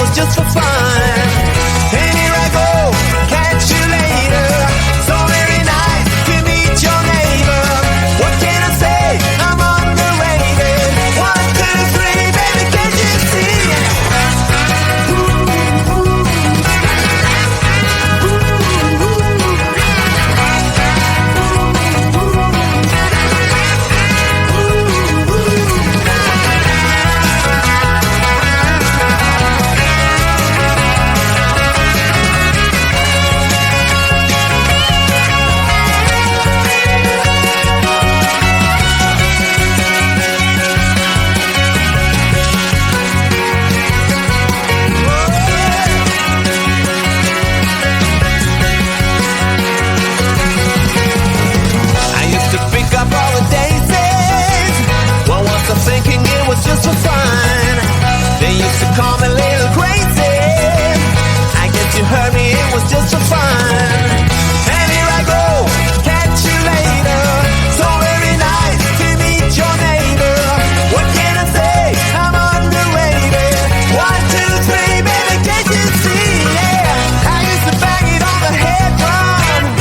was just for fun. And here I go, catch you later. So very nice to meet your neighbor. What can I say? I'm underrated. 1, 2, 3, baby, can't you see? Thinking it was just for fun. They used to call me little crazy. I guess you heard me, it was just for fun. And here I go, catch you later. So very nice to meet your neighbor. What can I say? I'm underrated. 1, 2, 3, baby, can't you see? Yeah, I used to bang it on the head drum,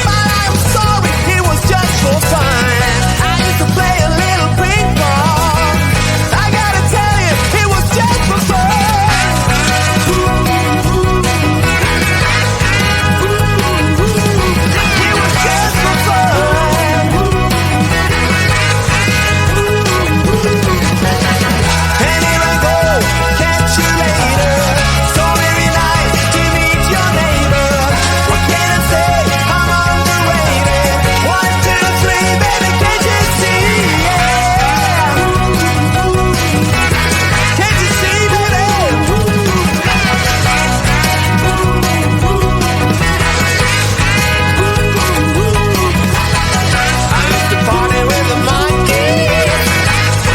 but I'm sorry, it was just for fun. I used to play a little ping pong. I gotta tell you, it was just for fun. It was just for fun. And here I go, catch you later. So very nice to meet your neighbor. What can I say? I'm underrated. 1, 2, 3, baby, can't you see? Yeah. Can't you see, baby? I used to party with the monkeys.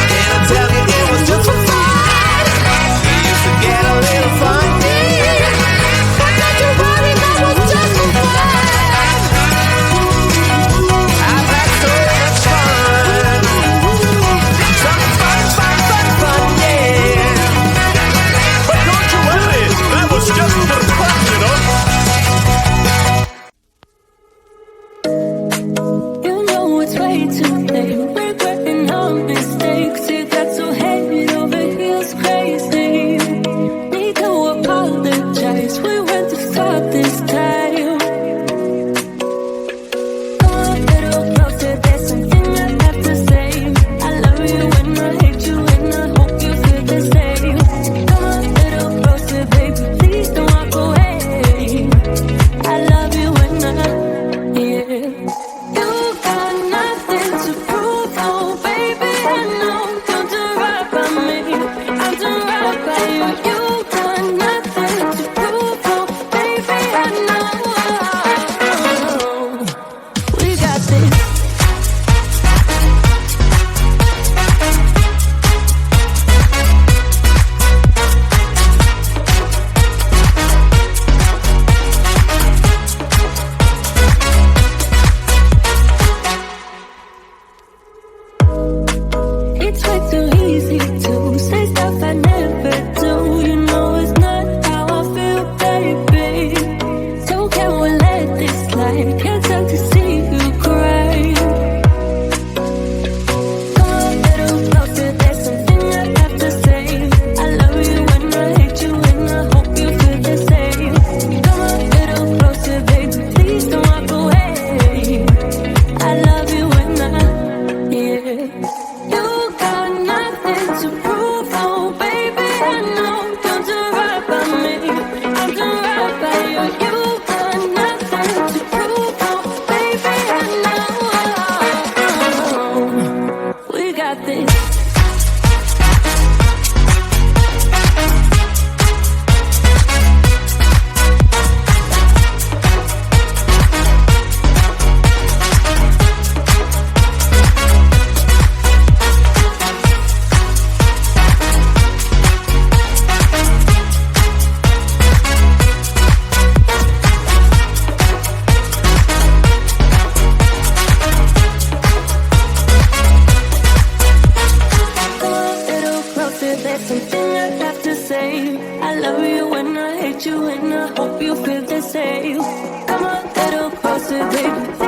Can I tell you it was just for fun? We used to get a little funky. But don't you worry, that was just for fun. I've had so much fun. Some fun, yeah. But don't you worry, that was just for fun, you know. You know it's way too late. Regretting our mistakes. You got so head over heels crazy. Need to apologize. We went to stop this time. Come a little closer. There's something I have to say. I love you and I hate you and I hope you feel the same. Come a little closer, baby. Please don't walk away. I love you and yeah. You got nothing to prove, oh baby. I know you'll do right by me. I'll do right by you. You got nothing to prove, oh baby. I know we got this. It's way too easy to say stuff I never do. You I love you when I hate you, and I hope you feel the same. Come a little closer, baby.